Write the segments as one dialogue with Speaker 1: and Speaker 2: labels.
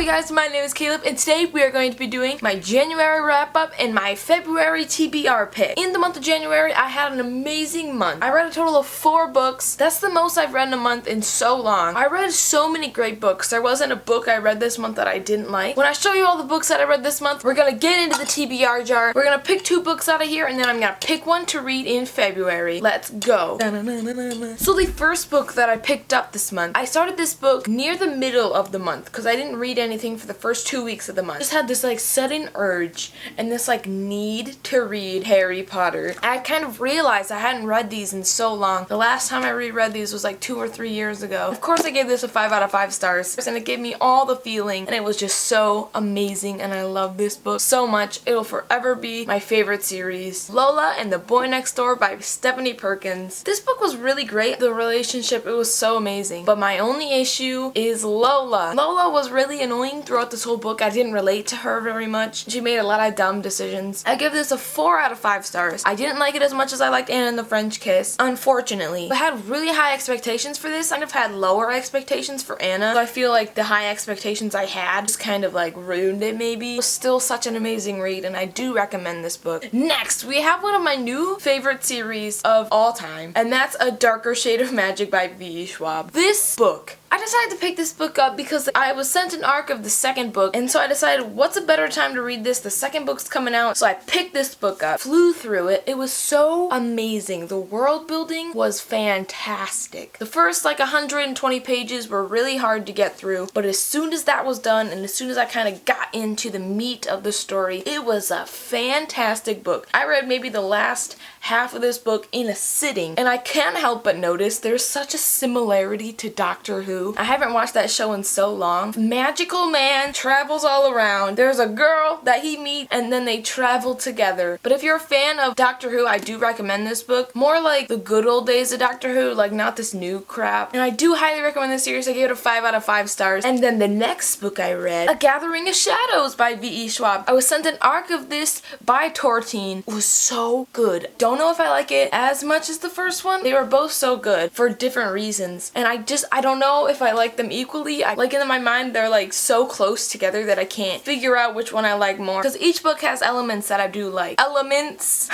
Speaker 1: Hey guys, my name is Caleb and today we are going to be doing my January wrap up and my February TBR pick. In the month of January, I had an amazing month. I read a total of 4 books. That's the most I've read in a month in so long. I read so many great books. There wasn't a book I read this month that I didn't like. When I show you all the books that I read this month, we're gonna get into the TBR jar. We're gonna pick 2 books out of here and then I'm gonna pick one to read in February. Let's go. So the first book that I picked up this month, I started this book near the middle of the month because I didn't read anything for the first 2 weeks of the month. I just had this like sudden urge and this like need to read Harry Potter. I kind of realized I hadn't read these in so long. The last time I reread these was like 2 or 3 years ago. Of course I gave this a 5 out of 5 stars and it gave me all the feeling and it was just so amazing and I love this book so much. It'll forever be my favorite series. Lola and the Boy Next Door by Stephanie Perkins. This book was really great. The relationship, it was so amazing. But my only issue is Lola. Lola was really annoying throughout this whole book. I didn't relate to her very much. She made a lot of dumb decisions. I give this a 4 out of 5 stars. I didn't like it as much as I liked Anna and the French Kiss, unfortunately. I had really high expectations for this. I kind of had lower expectations for Anna. So I feel like the high expectations I had just kind of like ruined it maybe. It was still such an amazing read and I do recommend this book. Next, we have one of my new favorite series of all time and that's A Darker Shade of Magic by V.E. Schwab. This book, I decided to pick this book up because I was sent an arc of the second book and so I decided what's a better time to read this? The second book's coming out, so I picked this book up, flew through it. It was so amazing. The world building was fantastic. The first like 120 pages were really hard to get through, but as soon as that was done and as soon as I kind of got into the meat of the story, it was a fantastic book. I read maybe the last half of this book in a sitting and I can't help but notice there's such a similarity to Doctor Who. I haven't watched that show in so long. Magical man travels all around. There's a girl that he meets and then they travel together. But if you're a fan of Doctor Who, I do recommend this book. More like the good old days of Doctor Who, like not this new crap. And I do highly recommend this series. I gave it a 5 out of 5 stars. And then the next book I read, A Gathering of Shadows by V.E. Schwab. I was sent an arc of this by Tortine. It was so good. Don't know if I like it as much as the first one. They were both so good for different reasons. And I don't know if I like them equally. I like in my mind they're like so close together that I can't figure out which one I like more. Because each book has elements that I do like. Elements!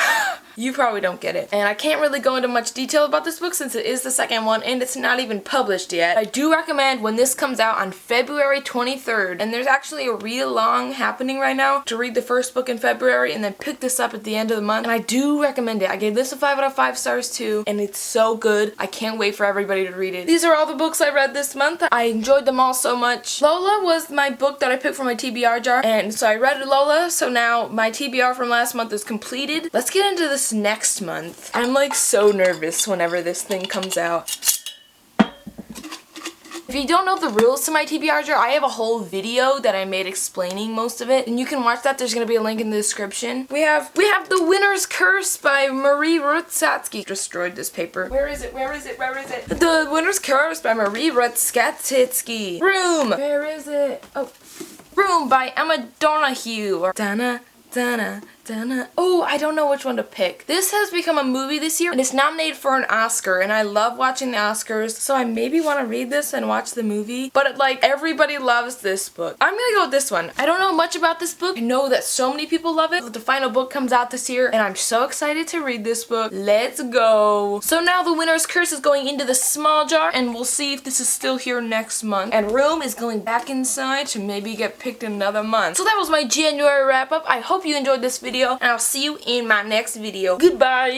Speaker 1: You probably don't get it. And I can't really go into much detail about this book since it is the second one and it's not even published yet. I do recommend when this comes out on February 23rd, and there's actually a real long happening right now to read the first book in February and then pick this up at the end of the month. And I do recommend it. I gave this a 5 out of 5 stars too and it's so good. I can't wait for everybody to read it. These are all the books I read this month. I enjoyed them all so much. Lola was my book that I picked for my TBR jar and so I read Lola, so now my TBR from last month is completed. Let's get into this next month. I'm like so nervous whenever this thing comes out. If you don't know the rules to my TBR jar, I have a whole video that I made explaining most of it, and you can watch that. There's gonna be a link in the description. We have The Winner's Curse by Marie Rutsatsky. Destroyed this paper. Where is it? Where is it? Where is it? The Winner's Curse by Marie Rutsatsky. Room. Where is it? Oh, Room by Emma Donoghue. Or Dana. Oh, I don't know which one to pick. This has become a movie this year and it's nominated for an Oscar and I love watching the Oscars, so I maybe want to read this and watch the movie, but like everybody loves this book. I'm gonna go with this one. I don't know much about this book. I know that so many people love it. The final book comes out this year and I'm so excited to read this book. Let's go. So now The Winner's Curse is going into the small jar and we'll see if this is still here next month, and Room is going back inside to maybe get picked another month. So that was my January wrap up. I hope you enjoyed this video and I'll see you in my next video. Goodbye!